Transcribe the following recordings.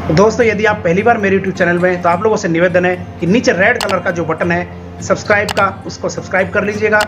दोस्तों, यदि आप पहली बार मेरे YouTube चैनल में हैं तो आप लोगों से निवेदन है कि नीचे रेड कलर का जो बटन है सब्सक्राइब का, उसको सब्सक्राइब कर लीजिएगा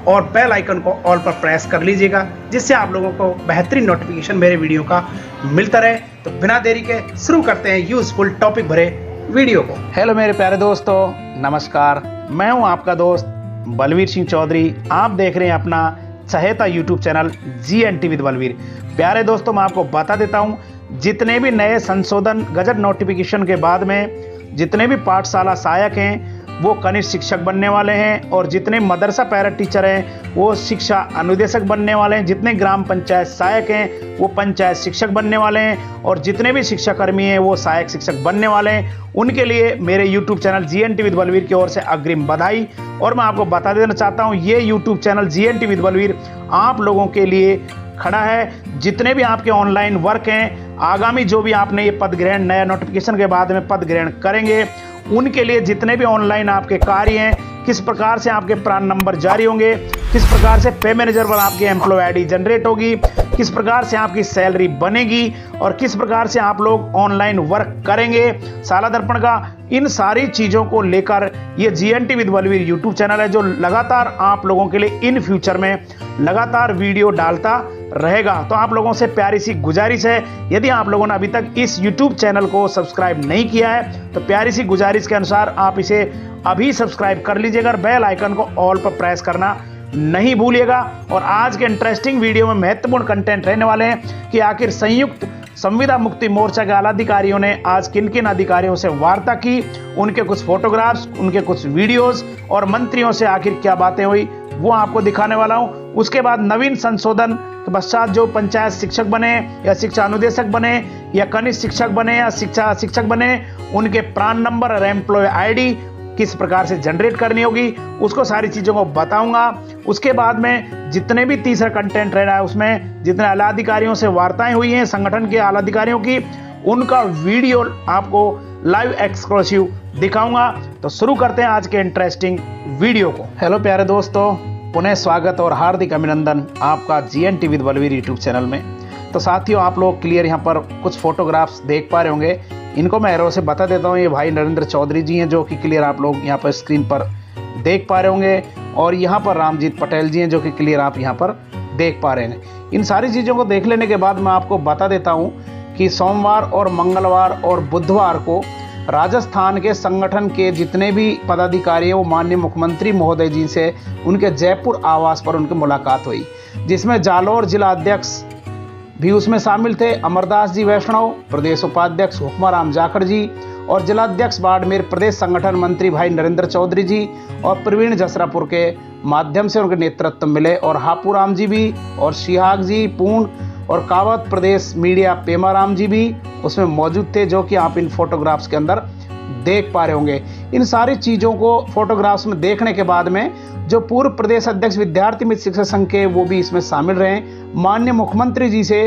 और बेल आइकन को ऑल पर प्रेस कर लीजिएगा, जिससे आप लोगों को बेहतरीन नोटिफिकेशन मेरे वीडियो का मिलता रहे। तो बिना देरी के शुरू करते हैं यूजफुल टॉपिक भरे वीडियो को। हेलो मेरे प्यारे दोस्तों, नमस्कार। मैं हूं आपका दोस्त बलवीर सिंह चौधरी। आप देख रहे हैं अपना चहेता YouTube channel GNT with Balveer. प्यारे दोस्तों, मैं आपको बता देता हूं, जितने भी नए संशोधन गजट नोटिफिकेशन के बाद में जितने भी पाठशाला सहायक हैं वो कनिष्ठ शिक्षक बनने वाले हैं, और जितने मदरसा पैरा टीचर हैं वो शिक्षा अनुदेशक बनने वाले हैं, जितने ग्राम पंचायत सहायक हैं वो पंचायत शिक्षक बनने वाले हैं, और जितने भी शिक्षाकर्मी हैं वो सहायक शिक्षक बनने वाले हैं। उनके लिए मेरे YouTube channel GNT with Balveer की ओर से अग्रिम बधाई। और मैं आपको बता देना चाहता हूँ, ये YouTube channel GNT with Balveer आप लोगों के लिए खड़ा है। जितने भी आपके ऑनलाइन वर्क हैं, आगामी जो भी आपने ये पद ग्रहण नया नोटिफिकेशन के बाद में पद ग्रहण करेंगे, उनके लिए जितने भी ऑनलाइन आपके कार्य हैं, किस प्रकार से आपके प्रान नंबर जारी होंगे, किस प्रकार से पे मैनेजर पर आपकी एम्प्लॉय आईडी जनरेट होगी, किस प्रकार से आपकी सैलरी बनेगी, और किस प्रकार से आप लोग ऑनलाइन वर्क करेंगे साला दर्पण का, इन सारी चीज़ों को लेकर ये GNT with Balveer YouTube channel है, जो लगातार आप लोगों के लिए इन फ्यूचर में लगातार वीडियो डालता रहेगा। तो आप लोगों से प्यारी सी गुजारिश है, यदि आप लोगों ने अभी तक इस YouTube चैनल को सब्सक्राइब नहीं किया है तो प्यारी सी गुजारिश के अनुसार आप इसे अभी सब्सक्राइब कर लीजिएगा और बेल आइकन को ऑल पर प्रेस करना नहीं भूलिएगा। और आज के इंटरेस्टिंग वीडियो में महत्वपूर्ण कंटेंट रहने वाले हैं कि आखिर संयुक्त संविदा मुक्ति मोर्चा के आला अधिकारियों ने आज किन किन अधिकारियों से वार्ता की, उनके कुछ फोटोग्राफ्स, उनके कुछ वीडियोस और मंत्रियों से आखिर क्या बातें हुई वो आपको दिखाने वाला हूं। उसके बाद नवीन संशोधन के पश्चात जो पंचायत शिक्षक बने या शिक्षा अनुदेशक बने या कनिष्ठ शिक्षक बने या शिक्षा शिक्षक बने, उनके प्रान नंबर और एम्प्लॉय आईडी किस प्रकार से जनरेट करनी होगी, उसको सारी चीज़ों को बताऊंगा। उसके बाद में जितने भी तीसरा कंटेंट रह रहा है उसमें जितने आला अधिकारियों से वार्ताएं हुई हैं संगठन के आला अधिकारियों की, उनका वीडियो आपको लाइव एक्सक्लूसिव दिखाऊंगा। तो शुरू करते हैं आज के इंटरेस्टिंग वीडियो को। हेलो प्यारे दोस्तों, पुनः स्वागत और हार्दिक अभिनंदन आपका GNT with Balveer YouTube channel में। तो साथियों, आप लोग क्लियर यहाँ पर कुछ फोटोग्राफ्स देख पा रहे होंगे, इनको मैं एरो से बता देता हूँ। ये भाई नरेंद्र चौधरी जी हैं, जो कि क्लियर आप लोग यहाँ पर स्क्रीन पर देख पा रहे होंगे, और यहाँ पर रामजीत पटेल जी हैं, जो कि क्लियर आप यहाँ पर देख पा रहे हैं। इन सारी चीज़ों को देख लेने के बाद मैं आपको बता देता हूँ कि सोमवार और मंगलवार और बुधवार को राजस्थान के संगठन के जितने भी पदाधिकारी हैं वो माननीय मुख्यमंत्री महोदय जी से उनके जयपुर आवास पर उनकी मुलाकात हुई, जिसमें जालौर जिला अध्यक्ष भी उसमें शामिल थे, अमरदास जी वैष्णव, प्रदेश उपाध्यक्ष हुक्माराम जाखड़ जी, और जिलाध्यक्ष बाड़मेर प्रदेश संगठन मंत्री भाई नरेंद्र चौधरी जी, और प्रवीण जसरापुर के माध्यम से उनके नेतृत्व मिले, और हापूराम जी भी, और शिहाग जी पूर्ण, और कावत प्रदेश मीडिया पेमाराम जी भी उसमें मौजूद थे, जो कि आप इन फोटोग्राफ्स के अंदर देख पा रहे होंगे। इन सारी चीज़ों को फोटोग्राफ्स में देखने के बाद में जो पूर्व प्रदेश अध्यक्ष विद्यार्थी मित्र शिक्षक संघ के वो भी इसमें शामिल रहे। माननीय मुख्यमंत्री जी से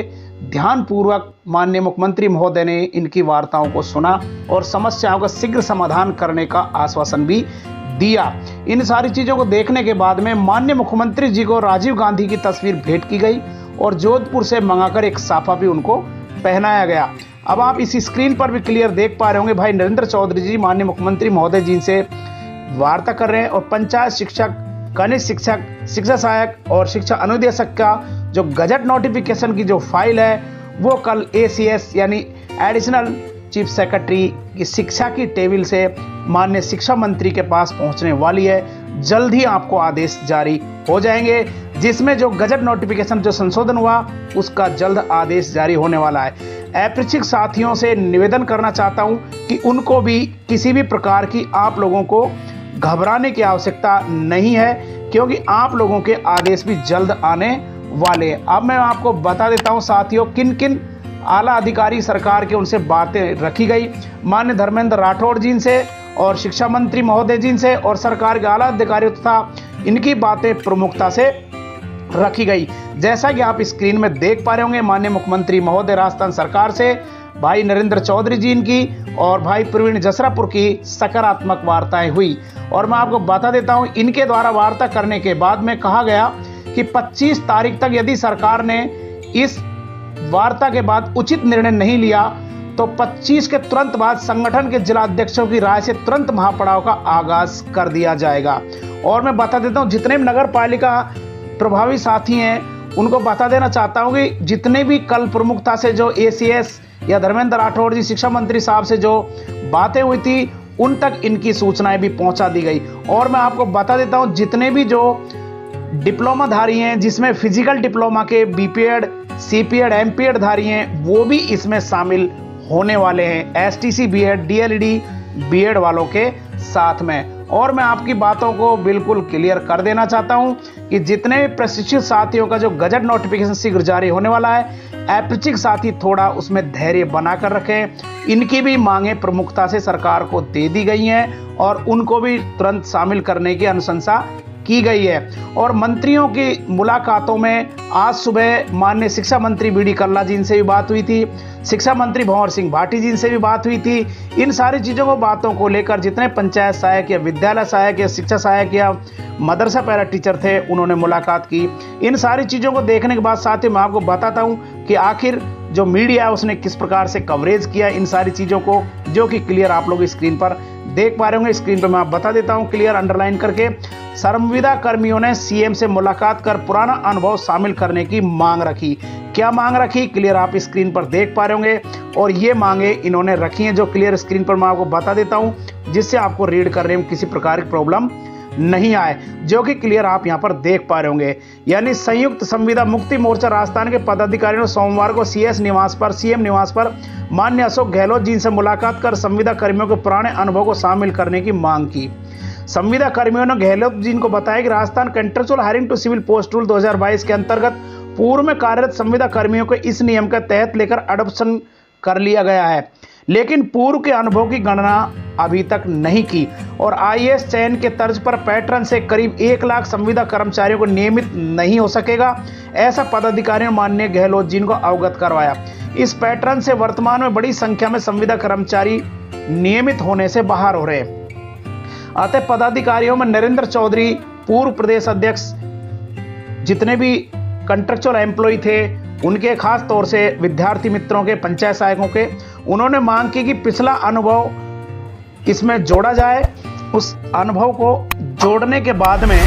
ध्यानपूर्वक माननीय मुख्यमंत्री महोदय ने इनकी वार्ताओं को सुना और समस्याओं का शीघ्र समाधान करने का आश्वासन भी दिया। इन सारी चीज़ों को देखने के बाद में माननीय मुख्यमंत्री जी को राजीव गांधी की तस्वीर भेंट की गई और जोधपुर से मंगाकर एक साफा भी उनको पहनाया गया। अब आप इसी स्क्रीन पर भी क्लियर देख पा रहे होंगे, भाई नरेंद्र चौधरी जी माननीय मुख्यमंत्री महोदय जी से वार्ता कर रहे हैं, और पंचायत शिक्षक, कनिष्ठ शिक्षक, शिक्षा सहायक और शिक्षा अनुदेशक का जो गजट नोटिफिकेशन की जो फाइल है वो कल ACS यानी एडिशनल चीफ सेक्रेटरी की शिक्षा की टेबल से माननीय शिक्षा मंत्री के पास पहुंचने वाली है। जल्द ही आपको आदेश जारी हो जाएंगे, जिसमें जो गजट नोटिफिकेशन जो संशोधन हुआ उसका जल्द आदेश जारी होने वाला है। अप्रशिक्षित साथियों से निवेदन करना चाहता हूं कि उनको भी किसी भी प्रकार की आप लोगों को घबराने की आवश्यकता नहीं है, क्योंकि आप लोगों के आदेश भी जल्द आने वाले हैं। अब मैं आपको बता देता हूं साथियों, किन किन आला अधिकारी सरकार के उनसे बातें रखी गई। माननीय धर्मेंद्र राठौड़ जी से और शिक्षा मंत्री महोदय जी से और सरकार के आला अधिकारियों तथा इनकी बातें प्रमुखता से रखी गई। जैसा कि आप स्क्रीन में देख पा रहे होंगे, माननीय मुख्यमंत्री महोदय राजस्थान सरकार से भाई नरेंद्र चौधरी जी इनकी और भाई प्रवीण जसरापुर की सकारात्मक वार्ताएं हुई। और मैं आपको बता देता हूं, इनके द्वारा वार्ता करने के बाद में कहा गया कि 25 तारीख तक यदि सरकार ने इस वार्ता के बाद उचित निर्णय नहीं लिया तो 25 के तुरंत बाद संगठन के जिला अध्यक्षों की राय से तुरंत महापड़ाव का आगाज कर दिया जाएगा। और मैं बता देता हूं, जितने भी नगर पालिका प्रभावी साथी हैं उनको बता देना चाहता हूं कि जितने भी कल प्रमुखता से जो एसीएस या धर्मेंद्र राठौड़ जी शिक्षा मंत्री साहब से जो बातें हुई थी उन तक इनकी सूचनाएं भी पहुंचा दी गई। और मैं आपको बता देता हूं, जितने भी जो डिप्लोमा धारी हैं, जिसमें फिजिकल डिप्लोमा के बीपीएड, सीपीएड, एमपीएड धारी हैं, वो भी इसमें शामिल होने वाले हैं, एसटीसी बीएड, डीएलईडी बीएड वालों के साथ में। और मैं आपकी बातों को बिल्कुल क्लियर कर देना चाहता हूं कि जितने प्रशिक्षित साथियों का जो गजट नोटिफिकेशन शीघ्र जारी होने वाला है, ऐच्छिक साथी थोड़ा उसमें धैर्य बनाकर रखें। इनकी भी मांगे प्रमुखता से सरकार को दे दी गई हैं और उनको भी तुरंत शामिल करने की अनुशंसा की गई है। और मंत्रियों की मुलाकातों में आज सुबह माननीय शिक्षा मंत्री बीडी कल्ला जी से भी बात हुई थी, शिक्षा मंत्री भंवर सिंह भाटी जी से भी बात हुई थी। इन सारी चीज़ों को बातों को लेकर जितने पंचायत सहायक या विद्यालय सहायक या शिक्षा सहायक या मदरसा पैरा टीचर थे उन्होंने मुलाकात की। इन सारी चीज़ों को देखने के बाद साथ ही मैं आपको बताता हूँ कि आखिर जो मीडिया है उसने किस प्रकार से कवरेज किया इन सारी चीज़ों को, जो कि क्लियर आप लोग स्क्रीन पर देख पा रहे होंगे। स्क्रीन पर मैं आप बता देता हूँ क्लियर अंडरलाइन करके। संविदा कर्मियों ने सीएम से मुलाकात कर पुराना अनुभव शामिल करने की मांग रखी। क्या मांग रखी, क्लियर आप स्क्रीन पर देख पा रहे होंगे। और ये मांगे इन्होंने रखी हैं जो क्लियर स्क्रीन पर मैं आपको बता देता हूं, जिससे आपको रीड करने में किसी प्रकार की प्रॉब्लम नहीं आए, जो कि क्लियर आप यहां पर देख पा रहे होंगे। यानी संयुक्त संविदा मुक्ति मोर्चा राजस्थान के पदाधिकारियों ने सोमवार को सीएम निवास पर माननीय अशोक गहलोत जी से मुलाकात कर संविदा कर्मियों के पुराने अनुभव को शामिल करने की मांग की। संविदा कर्मियों ने गहलोत जी को बताया कि Rajasthan contractual hiring to civil post rule 2022 के अंतर्गत पूर्व में कार्यरत संविदा कर्मियों को इस नियम के तहत लेकर अडॉप्शन कर लिया गया है, लेकिन पूर्व के अनुभव की गणना अभी तक नहीं की। और आईएएस चयन के तर्ज पर पैटर्न से करीब 1 लाख संविदा कर्मचारियों को नियमित नहीं हो सकेगा, ऐसा पदाधिकारियों ने माननीय गहलोत जी को अवगत करवाया। इस पैटर्न से वर्तमान में बड़ी संख्या में संविदा कर्मचारी नियमित होने से बाहर हो रहे हैं। अतः पदाधिकारियों में नरेंद्र चौधरी पूर्व प्रदेश अध्यक्ष, जितने भी कंट्रेक्चुअल एम्प्लॉय थे उनके, खास तौर से विद्यार्थी मित्रों के, पंचायत सहायकों के, उन्होंने मांग की कि पिछला अनुभव इसमें जोड़ा जाए। उस अनुभव को जोड़ने के बाद में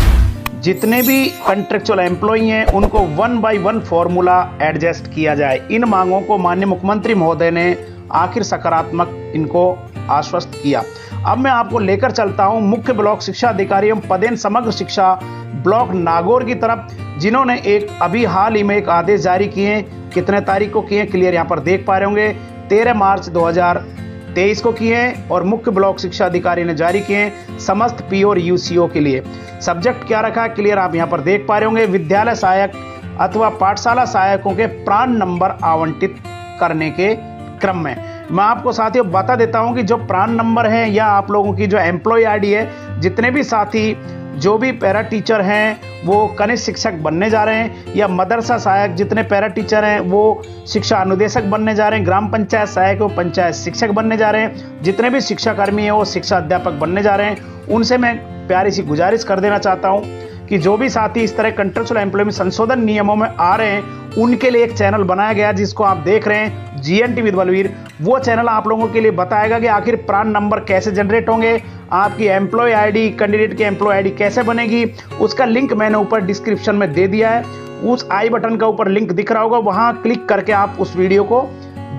जितने भी कंट्रेक्चुअल एम्प्लॉय हैं उनको 1 by 1 फॉर्मूला एडजस्ट किया जाए। इन मांगों को माननीय मुख्यमंत्री महोदय ने आखिर सकारात्मक इनको आश्वस्त किया। अब मैं आपको लेकर चलता हूं मुख्य ब्लॉक शिक्षा अधिकारी एवं पदेन समग्र शिक्षा ब्लॉक नागौर की तरफ, जिन्होंने एक अभी हाल ही में एक आदेश जारी किए। कितने तारीख को किए, क्लियर यहां पर देख पा रहे होंगे, 13 मार्च 2023 को किए हैं। और मुख्य ब्लॉक शिक्षा अधिकारी ने जारी किए समस्त पीओ और यूसीओ के लिए। सब्जेक्ट क्या रखा है, क्लियर आप यहां पर देख पा रहे होंगे, विद्यालय सहायक अथवा पाठशाला सहायकों के प्राण नंबर आवंटित करने के क्रम में। मैं आपको साथियों बता देता हूं कि जो प्राण नंबर है या आप लोगों की जो एम्प्लॉय आईडी है, जितने भी साथी जो भी पैरा टीचर हैं वो कनिष्ठ शिक्षक बनने जा रहे हैं, या मदरसा सहायक जितने पैरा टीचर हैं वो शिक्षा अनुदेशक बनने जा रहे हैं, ग्राम पंचायत सहायक वो पंचायत शिक्षक बनने जा रहे हैं, जितने भी शिक्षा कर्मी हैं वो शिक्षा अध्यापक बनने जा रहे हैं, उनसे मैं प्यारी सी गुजारिश कर देना चाहता हूं कि जो भी साथी इस तरह कंट्रेक्चुअल एम्प्लॉयमेंट संशोधन नियमों में आ रहे हैं उनके लिए एक चैनल बनाया गया जिसको आप देख रहे हैं जीएनटी विद बलवीर। वो चैनल आप लोगों के लिए बताएगा कि आखिर प्राण नंबर कैसे जनरेट होंगे, आपकी एम्प्लॉय आईडी, कैंडिडेट की एम्प्लॉय आईडी कैसे बनेगी, उसका लिंक मैंने ऊपर डिस्क्रिप्शन में दे दिया है। उस आई बटन का ऊपर लिंक दिख रहा होगा, वहां क्लिक करके आप उस वीडियो को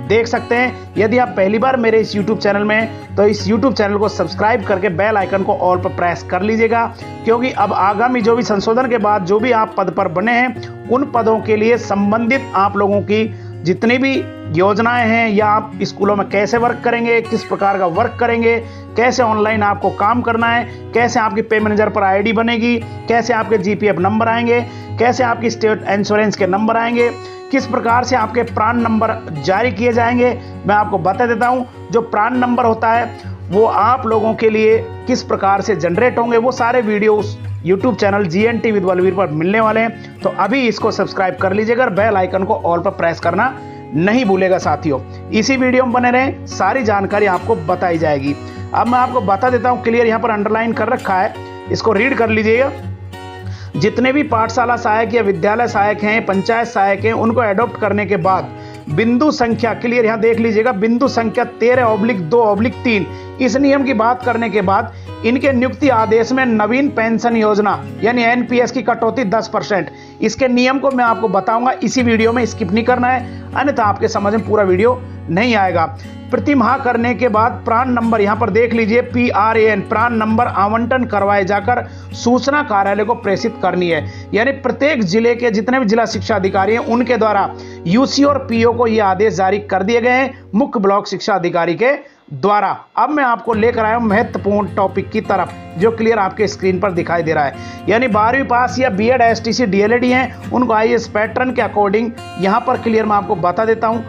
देख सकते हैं। यदि आप पहली बार मेरे इस YouTube चैनल में, तो इस YouTube चैनल को सब्सक्राइब करके बेल आइकन को ऑल पर प्रेस कर लीजिएगा, क्योंकि अब आगामी जो भी संशोधन के बाद जो भी आप पद पर बने हैं उन पदों के लिए संबंधित आप लोगों की जितनी भी योजनाएं हैं, या आप स्कूलों में कैसे वर्क करेंगे, किस प्रकार का वर्क करेंगे, कैसे ऑनलाइन आपको काम करना है, कैसे आपकी पे मैनेजर पर आईडी बनेगी, कैसे आपके जीपीएफ नंबर आएंगे, कैसे आपकी स्टेट इंश्योरेंस के नंबर आएंगे, किस प्रकार से आपके प्राण नंबर जारी किए जाएंगे, मैं आपको बता देता हूं। जो प्राण नंबर होता है वो आप लोगों के लिए किस प्रकार से जनरेट होंगे, वो सारे videos YouTube channel GNT with Balveer पर मिलने वाले हैं। तो अभी इसको सब्सक्राइब कर लीजिएगा, बेल आइकन को ऑल पर प्रेस करना नहीं भूलेगा साथियों। इसी वीडियो में बने रहें, सारी जानकारी आपको बताई जाएगी। अब मैं आपको बता देता हूं, क्लियर यहां पर अंडरलाइन कर रखा है, इसको रीड कर लीजिएगा। जितने भी पाठशाला सहायक या विद्यालय सहायक हैं, पंचायत सहायक हैं, उनको एडॉप्ट करने के बाद बिंदु संख्या क्लियर यहाँ देख लीजिएगा, बिंदु संख्या 13/2/3। इस नियम की बात करने के बाद इनके नियुक्ति आदेश में नवीन पेंशन योजना यानी एनपीएस की कटौती 10%। इसके नियम को मैं आपको बताऊंगा इसी वीडियो में, स्किप नहीं करना है, अन्यथा आपके समझ में पूरा वीडियो नहीं आएगा। प्रति माह करने के बाद प्राण नंबर यहाँ पर देख लीजिए, PRAN प्राण नंबर आवंटन करवाए जाकर सूचना कार्यालय को प्रेषित करनी है। यानी प्रत्येक जिले के जितने भी जिला शिक्षा अधिकारी हैं उनके द्वारा यूसी और पीओ को ये आदेश जारी कर दिए गए हैं मुख्य ब्लॉक शिक्षा अधिकारी के द्वारा। अब मैं आपको लेकर आया हूं महत्वपूर्ण टॉपिक की तरफ, जो क्लियर आपके स्क्रीन पर दिखाई दे रहा है। यानी 12वीं पास या बीएड, एसटीसी, डीएलएड हैं उनको आईएएस पैटर्न के अकॉर्डिंग यहां पर क्लियर मैं आपको बता देता हूं।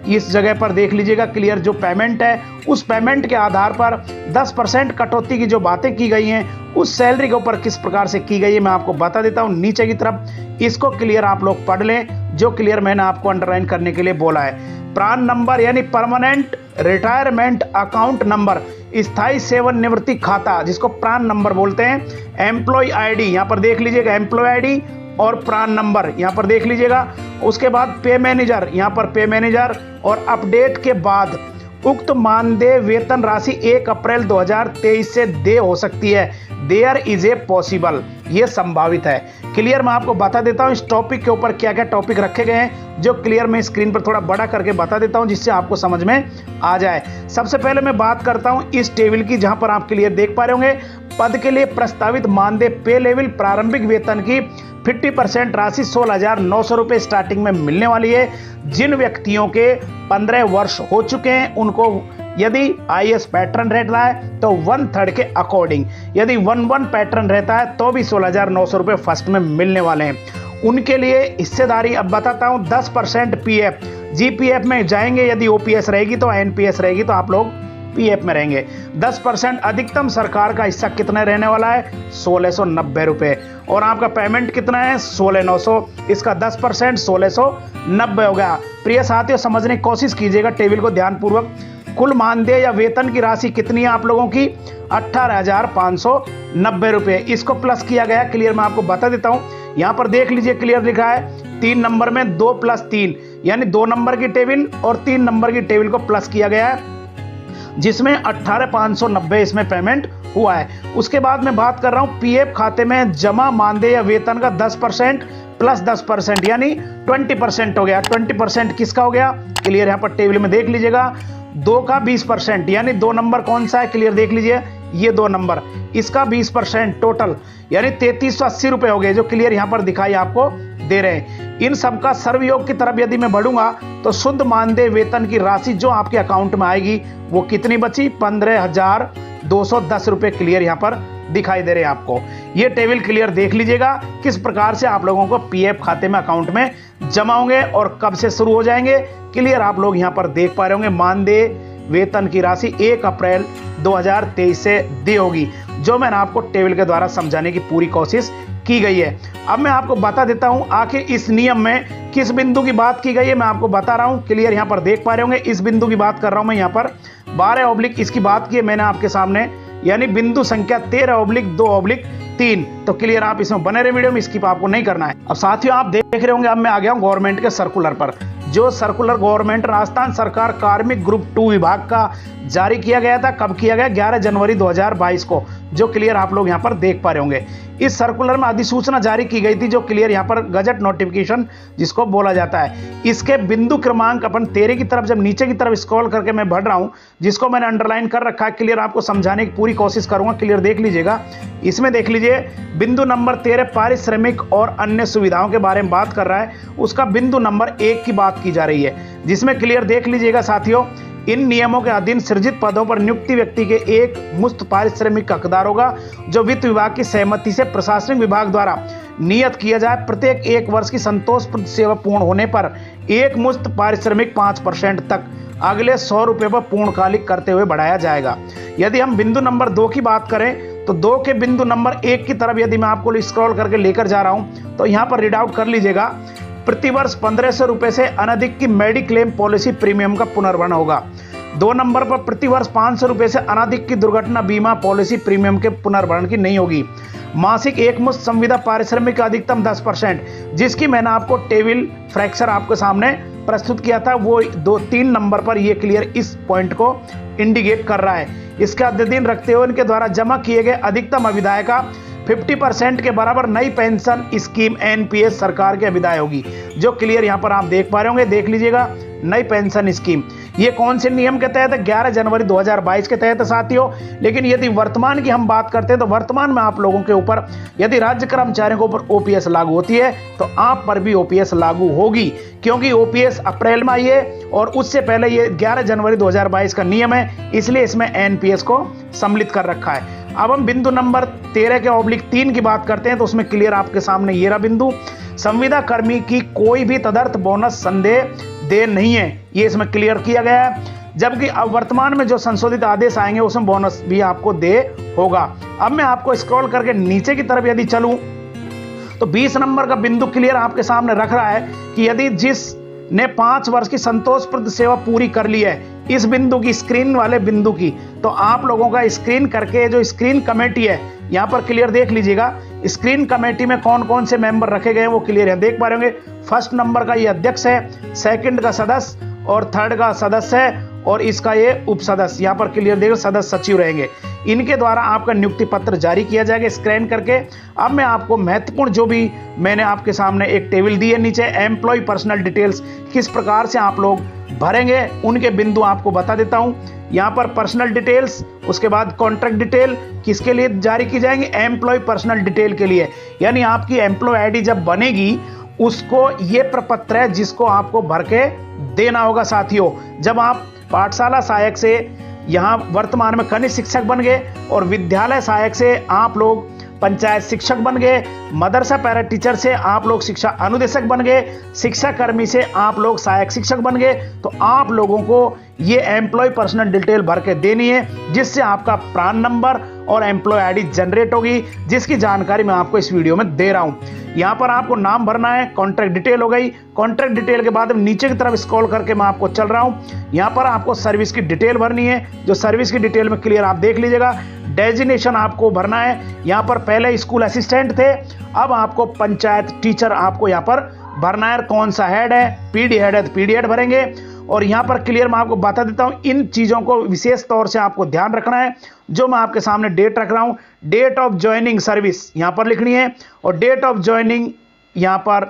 इस जगह पर देख लीजिएगा क्लियर, जो पेमेंट है उस पेमेंट के आधार पर 10% कटौती की जो बातें की गई हैं उस सैलरी के ऊपर किस प्रकार से की गई है मैं आपको बता देता हूं नीचे की तरफ। इसको क्लियर आप लोग पढ़ लें, जो क्लियर मैंने आपको अंडरलाइन करने के लिए बोला है। प्राण नंबर यानी परमानेंट रिटायरमेंट अकाउंट नंबर, स्थायी सेवानिवृत्ति खाता जिसको प्राण नंबर बोलते हैं। एम्प्लॉय आईडी यहाँ पर देख लीजिएगा, एम्प्लॉय आईडी और प्राण नंबर यहाँ पर देख लीजिएगा। उसके बाद पे मैनेजर, यहाँ पर पे मैनेजर, और अपडेट के बाद उक्त मानदेय वेतन राशि 1 अप्रैल 2023 से दे हो सकती है। देयर इज ए पॉसिबल, ये संभावित है। क्लियर मैं आपको बता देता हूँ इस टॉपिक के ऊपर क्या क्या टॉपिक रखे गए हैं, जो क्लियर मैं स्क्रीन पर थोड़ा बड़ा करके बता देता हूँ जिससे आपको समझ में आ जाए। सबसे पहले मैं बात करता हूँ इस टेबल की, जहां पर आप क्लियर देख पा रहे होंगे पद के लिए प्रस्तावित मानदेय पे लेवल प्रारंभिक वेतन की 50% राशि 16,900 रुपये स्टार्टिंग में मिलने वाली है। जिन व्यक्तियों के 15 वर्ष हो चुके हैं उनको यदि आईएएस पैटर्न रहता है तो 1/3 के अकॉर्डिंग, यदि 1/1 पैटर्न रहता है तो भी 16,900 रुपये फर्स्ट में मिलने वाले हैं। उनके लिए हिस्सेदारी अब बताता हूं, 10% पीएफ, जीपीएफ में जाएंगे, यदि ओपीएस रहेगी तो एनपीएस रहेगी तो आप लोग पीएफ में रहेंगे। 10% अधिकतम सरकार का हिस्सा कितना रहने वाला है 1690 रुपये, और आपका पेमेंट कितना है 16,900, इसका 10% 1690 हो गया। प्रिय साथियों समझने की कोशिश कीजिएगा टेबल को ध्यानपूर्वक। कुल मानदेय या वेतन की राशि कितनी है आप लोगों की 18,590 रुपये, इसको प्लस किया गया। क्लियर मैं आपको बता देता हूं, यहां पर देख लीजिए क्लियर लिखा है 3 नंबर में 2 + 3 यानी 2 नंबर की टेबल और 3 नंबर की टेबल को प्लस किया गया है, जिसमें 18,590 इसमें पेमेंट हुआ है। उसके बाद मैं बात कर रहा हूं पीएफ खाते में जमा मानदेय या वेतन का 10% प्लस 10% यानी 20% हो गया। 20% किसका हो गया क्लियर यहाँ पर टेबल में देख लीजिएगा, 2 का 20% यानी 2 नंबर कौन सा है क्लियर देख लीजिए, ये 2 नंबर, इसका 20% टोटल यानी 3380 रुपये हो गए, जो क्लियर यहाँ पर दिखाई आपको दे रहे हैं। इन सबका सर्वयोग की तरफ यदि मैं बढ़ूंगा तो शुद्ध मानदेय वेतन की राशि जो आपके अकाउंट में आएगी वो कितनी बची 15,210 रुपये क्लियर यहाँ पर दिखाई दे रहे हैं आपको। ये टेबल क्लियर देख लीजिएगा किस प्रकार से आप लोगों को पीएफ खाते में अकाउंट में जमा होंगे और कब से शुरू हो जाएंगे। क्लियर आप लोग यहाँ पर देख पा रहे होंगे मानदेय वेतन की राशि 1 अप्रैल 2023 से दी होगी, जो मैंने आपको टेबल के द्वारा समझाने की पूरी कोशिश की गई है। अब मैं आपको बता देता हूं आखिर इस नियम में किस बिंदु की बात की गई है, मैं आपको बता रहा हूं। क्लियर यहां पर देख पा रहे होंगे इस बिंदु की बात कर रहा हूं मैं, यहां पर 12/ इसकी बात की है मैंने आपके सामने, यानी बिंदु संख्या 13/2/3। तो क्लियर आप इसमें बने रहे वीडियो में, स्किप आपको नहीं करना है। अब साथियों आप देख रहे होंगे अब मैं आ गया हूं गवर्नमेंट के सर्कुलर पर, जो सर्कुलर गवर्नमेंट राजस्थान सरकार कार्मिक ग्रुप 2 विभाग का जारी किया गया था। कब किया गया 11 जनवरी 2022 को, जो क्लियर आप लोग यहां पर देख पा रहे होंगे। इस सर्कुलर में अधिसूचना जारी की गई थी, जो क्लियर यहां पर गजट नोटिफिकेशन जिसको बोला जाता है। इसके बिंदु क्रमांक अपन 13 की तरफ जब नीचे की तरफ स्क्रॉल करके मैं बढ़ रहा हूं, जिसको मैंने अंडरलाइन कर रखा है, क्लियर आपको समझाने की पूरी कोशिश करूंगा। क्लियर देख लीजिएगा, इसमें देख लीजिए बिंदु नंबर 13 पारिश्रमिक और अन्य सुविधाओं के बारे में बात कर रहा है, उसका बिंदु नंबर 1 की बात की जा रही है, जिसमें क्लियर देख लीजिएगा साथियों, इन नियमों के अधीन सृजित पदों पर नियुक्ति व्यक्ति के एक मुफ्त पारिश्रमिक हकदार होगा, जो वित्त विभाग की सहमति से प्रशासनिक विभाग द्वारा नियत किया जाए। प्रत्येक 1 वर्ष की संतोषप्रद सेवा पूर्ण होने पर एक मुफ्त पारिश्रमिक 5% तक अगले 100 रुपये पर पूर्णकालिक करते हुए बढ़ाया जाएगा। यदि हम बिंदु नंबर 2 की बात करें तो 2 के बिंदु नंबर 1 की तरफ यदि मैं आपको स्क्रॉल करके लेकर जा रहा हूं तो यहां पर रीड आउट कर लीजिएगा, प्रतिवर्ष 1500 रुपये से अनधिक की मेडिक्लेम पॉलिसी प्रीमियम का पुनर्भरण होगा। 2 नंबर पर प्रतिवर्ष 500 रुपये से अनधिक की दुर्घटना बीमा पॉलिसी प्रीमियम के पुनर्भरण की नहीं होगी। मासिक एकमुश्त संविदा पारिश्रमिक का अधिकतम 10%, जिसकी मैंने आपको टेबल फ्रैक्चर आपके सामने प्रस्तुत किया था, वो 2-3 नंबर पर ये क्लियर इस पॉइंट को इंडिकेट कर रहा है। इसका अध्ययन रखते हुए इनके द्वारा जमा किए गए अधिकतम अविदाय का 50% के बराबर नई पेंशन स्कीम एनपीएस सरकार की अविदाय होगी, जो क्लियर यहाँ पर आप देख पा रहे होंगे, देख लीजिएगा। नई पेंशन स्कीम ये कौन से नियम के तहत है? 11 जनवरी 2022 के तहत साथियों। लेकिन यदि वर्तमान की हम बात करते हैं तो वर्तमान में आप लोगों के ऊपर यदि राज्य कर्मचारियों के ऊपर ओपीएस लागू होती है तो आप पर भी ओपीएस लागू होगी, क्योंकि ओपीएस अप्रैल में आई है और उससे पहले ये 11 जनवरी 2022 का नियम है, इसलिए इसमें एनपीएस को सम्मिलित कर रखा है। अब हम बिंदु नंबर 13 के /3 की बात करते हैं तो उसमें क्लियर आपके सामने ये रहा बिंदु, संविदा कर्मी की कोई भी तदर्थ बोनस संदेह देय नहीं है, ये इसमें क्लियर किया गया है। जबकि अब वर्तमान में जो संशोधित आदेश आएंगे उसमें बोनस भी आपको देय होगा। अब मैं आपको स्क्रॉल करके नीचे की तरफ यदि चलूं तो 20 नंबर का बिंदु क्लियर आपके सामने रख रहा है कि यदि जिसने 5 वर्ष की संतोषप्रद सेवा पूरी कर ली है, इस बिंदु की स्क्रीन वाले बिंदु की, तो आप लोगों का स्क्रीन करके जो स्क्रीन कमेटी है यहाँ पर क्लियर देख लीजिएगा। स्क्रीन कमेटी में कौन कौन से मेंबर रखे गए हैं वो क्लियर है, देख पा रहे होंगे। फर्स्ट नंबर का ये अध्यक्ष है, सेकंड का सदस्य और थर्ड का सदस्य है और इसका ये उप सदस्य, यहाँ पर क्लियर देखो सदस्य सचिव रहेंगे। इनके द्वारा आपका नियुक्ति पत्र जारी किया जाएगा स्कैन करके। अब मैं आपको महत्वपूर्ण जो भी मैंने आपके सामने एक टेबल दी है नीचे, एम्प्लॉय पर्सनल डिटेल्स किस प्रकार से आप लोग भरेंगे उनके बिंदु आपको बता देता हूं। यहाँ पर पर्सनल डिटेल्स, उसके बाद कॉन्ट्रैक्ट डिटेल किसके लिए जारी की जाएंगी? एम्प्लॉय पर्सनल डिटेल के लिए, यानी आपकी एम्प्लॉय आईडी जब बनेगी उसको ये प्रपत्र है जिसको आपको भर के देना होगा साथियों। जब आप पाठशाला सहायक से यहाँ वर्तमान में कनिष्ठ शिक्षक बन गए और विद्यालय सहायक से आप लोग पंचायत शिक्षक बन गए, मदरसा पैरा टीचर से आप लोग शिक्षा अनुदेशक बन गए, शिक्षा कर्मी से आप लोग सहायक शिक्षक बन गए, तो आप लोगों को ये एम्प्लॉय पर्सनल डिटेल भर के देनी है, जिससे आपका प्रान नंबर और एम्प्लॉय आईडी जनरेट होगी, जिसकी जानकारी मैं आपको इस वीडियो में दे रहा हूं। यहाँ पर आपको नाम भरना है, कॉन्ट्रैक्ट डिटेल हो गई। कॉन्ट्रैक्ट डिटेल के बाद नीचे की तरफ स्क्रॉल करके मैं आपको चल रहा हूँ, यहाँ पर आपको सर्विस की डिटेल भरनी है, जो सर्विस की डिटेल में क्लियर आप देख लीजिएगा। डेजिग्नेशन आपको भरना है, यहाँ पर पहले स्कूल असिस्टेंट थे, अब आपको पंचायत टीचर आपको यहाँ पर भरना है। कौन सा हेड है? पीडी हेड है तो पीडी हेड भरेंगे। और यहाँ पर क्लियर मैं आपको बता देता हूँ, इन चीज़ों को विशेष तौर से आपको ध्यान रखना है। जो मैं आपके सामने डेट रख रहा हूँ, डेट ऑफ ज्वाइनिंग सर्विस यहाँ पर लिखनी है और डेट ऑफ ज्वाइनिंग यहाँ पर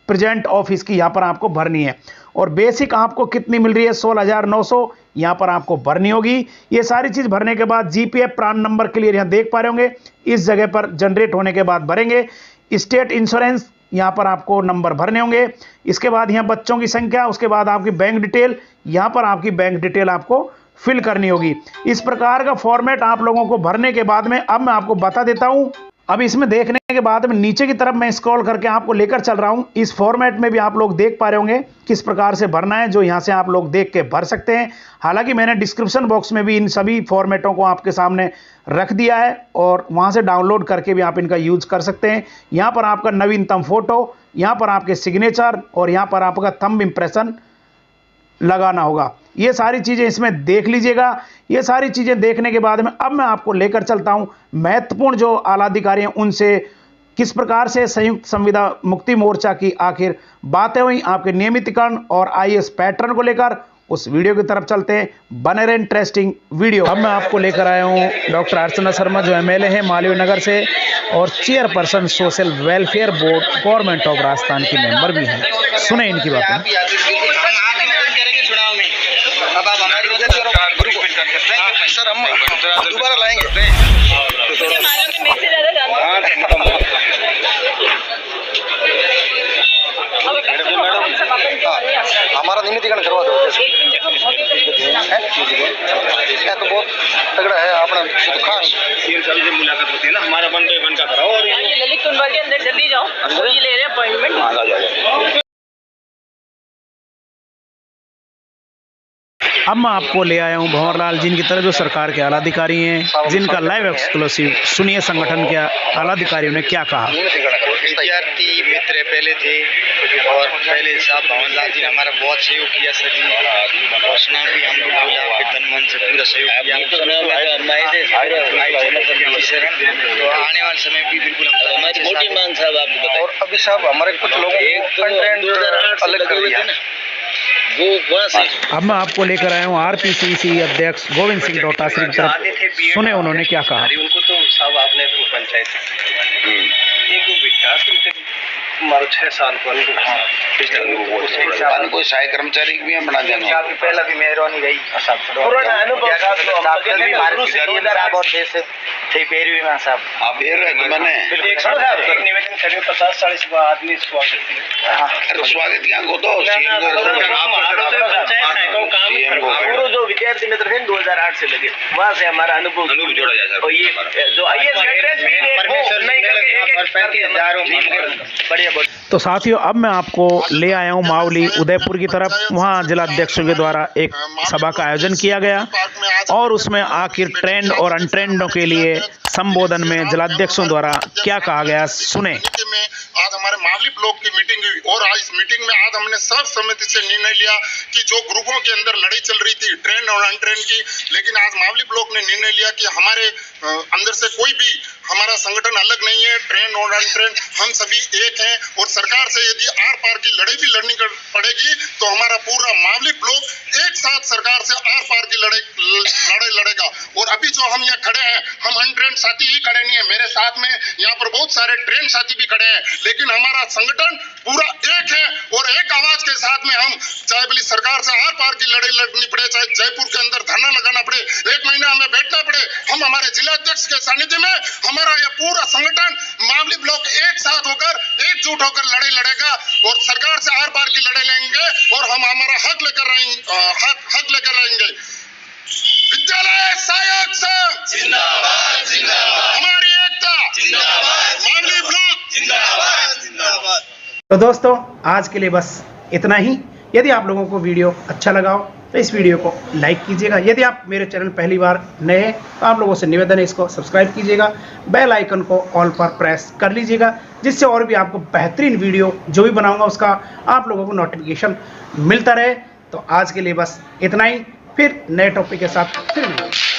प्रेजेंट ऑफिस की यहाँ पर आपको भरनी है। और बेसिक आपको कितनी मिल रही है? 16,900 यहाँ पर आपको भरनी होगी। ये सारी चीज़ भरने के बाद जीपीएफ प्रान नंबर क्लियर यहाँ देख पा रहे होंगे, इस जगह पर जनरेट होने के बाद भरेंगे। स्टेट इंश्योरेंस यहाँ पर आपको नंबर भरने होंगे। इसके बाद यहाँ बच्चों की संख्या, उसके बाद आपकी बैंक डिटेल, यहाँ पर आपकी बैंक डिटेल आपको फिल करनी होगी। इस प्रकार का फॉर्मेट आप लोगों को भरने के बाद में अब मैं आपको बता देता हूँ। अब इसमें देखने के बाद में नीचे की तरफ मैं स्क्रॉल करके आपको लेकर चल रहा हूं। इस फॉर्मेट में भी आप लोग देख पा रहे होंगे किस प्रकार से भरना है, जो यहां से आप लोग देख के भर सकते हैं। हालांकि मैंने डिस्क्रिप्शन बॉक्स में भी इन सभी फॉर्मेटों को आपके सामने रख दिया है और वहां से डाउनलोड करके भी आप इनका यूज कर सकते हैं। यहाँ पर आपका नवीनतम फोटो, यहाँ पर आपके सिग्नेचर और यहाँ पर आपका थंब इम्प्रेशन लगाना होगा। ये सारी चीज़ें इसमें देख लीजिएगा। ये सारी चीज़ें देखने के बाद में अब मैं आपको लेकर चलता हूं महत्वपूर्ण जो आला अधिकारी हैं उनसे किस प्रकार से संयुक्त संविदा मुक्ति मोर्चा की आखिर बातें हुई आपके नियमितीकरण और आईएएस पैटर्न को लेकर। उस वीडियो की तरफ चलते हैं, बने रहे इंटरेस्टिंग वीडियो। अब मैं आपको लेकर आया हूं डॉक्टर अर्चना शर्मा, जो एमएलए हैं मालवीय नगर से और chairperson social welfare board government of Rajasthan की मेंबर भी हैं। सुने इनकी बातें। अब आप हमारी वजह से सर हम दोबारा लाएंगे। हमारा नियमितीकरण करवा दो। तो बहुत तगड़ा है अपना खास मुलाकात होती है ना, हमारा वन बाय वन का कराओ और ललित कुंभा के अंदर जल्दी जाओ, ये ले रहे अपॉइंटमेंट। अब मैं आपको ले आया हूं भंवर लाल जिनकी तरह जो सरकार के आला अधिकारी हैं, जिनका लाइव एक्सक्लूसिव सुनिए संगठन के आला अधिकारियों ने क्या कहा। विद्यार्थी मित्र पहले थे और पहले साहब भवनलाल जी ने हमारा बहुत सहयोग किया सर जी, और सुना भी हमको बोला फिर तन मन से पूरा सहयोग किया। तो आने वाले समय भी बिल्कुल हम मोटी मांग साहब आपने बताया। और अभी साहब हमारे कुछ लोगों को अलग कर दिया वो वहाँ से। अब मैं आपको लेकर आया हूँ RPCC अध्यक्ष गोविंद सिंह डोटासरी की तरफ। सुने उन्होंने क्या कहा। उनको तो साहब आपने पंचायत हमारा 6 साल को कोई सहायक कर्मचारी भी बना देंगे। पहला भी मेहरबानी रही आप निवेदन करें 50-40 आदमी स्वागत क्या को तो जो विद्यार्थी मित्र थे 2008 से लगे वहाँ से हमारा अनुभव जोड़ा जाए सर। ये जो तो साथियों अब मैं आपको ले आया हूँ मावली उदयपुर की तरफ। वहाँ जिला अध्यक्षों के द्वारा एक सभा का आयोजन किया गया और उसमें आखिर ट्रेंड और अनट्रेंडों के लिए संबोधन में जिलाध्यक्षों द्वारा क्या कहा गया, सुने। आज हमारे मावली ब्लॉक की मीटिंग हुई और आज इस मीटिंग में आज हमने सर्वसम्मति से निर्णय लिया कि जो ग्रुपों के अंदर लड़ाई चल रही थी ट्रेंड और अनट्रेंड की, लेकिन आज मावली ब्लॉक ने निर्णय लिया कि हमारे अंदर से कोई भी हमारा संगठन अलग नहीं है, ट्रेंड और अनट्रेंड हम सभी एक हैं। और सरकार से यदि आर पार की लड़ाई भी लड़नी पड़ेगी तो हमारा पूरा मावली ब्लॉक एक साथ सरकार से आर पार की लड़ाई लड़ेगा। और अभी जो हम यहाँ खड़े हैं हम अनट्रेंड साथी ही खड़े नहीं है, मेरे साथ में यहाँ पर बहुत सारे ट्रेंड साथी भी खड़े हैं, लेकिन हमारा संगठन पूरा एक है और एक आवाज के साथ में हम चाहे भली सरकार से आर पार की लड़ाई लड़नी पड़े, चाहे जयपुर के अंदर धरना लगाना पड़े, 1 महीना हमें बैठना पड़े, हम हमारे जिलाध्यक्ष के सानिध्य में हमारा यह पूरा संगठन मावली ब्लॉक एक साथ होकर एकजुट होकर लड़ाई लड़ेगा और सरकार से आर पार की लड़ाई लेंगे और हम हमारा हक लेकर रहेंगे। विद्यालय सहायक संघ जिंदाबाद जिंदाबाद, हमारी एकता जिंदाबाद, मावली ब्लॉक जिंदाबाद जिंदाबाद। तो दोस्तों आज के लिए बस इतना ही। यदि आप लोगों को वीडियो अच्छा लगा हो तो इस वीडियो को लाइक कीजिएगा। यदि आप मेरे चैनल पहली बार नए हैं तो आप लोगों से निवेदन है इसको सब्सक्राइब कीजिएगा, बेल आइकन को ऑल पर प्रेस कर लीजिएगा, जिससे और भी आपको बेहतरीन वीडियो जो भी बनाऊंगा उसका आप लोगों को नोटिफिकेशन मिलता रहे। तो आज के लिए बस इतना ही, फिर नए टॉपिक के साथ फिर मिलेंगे।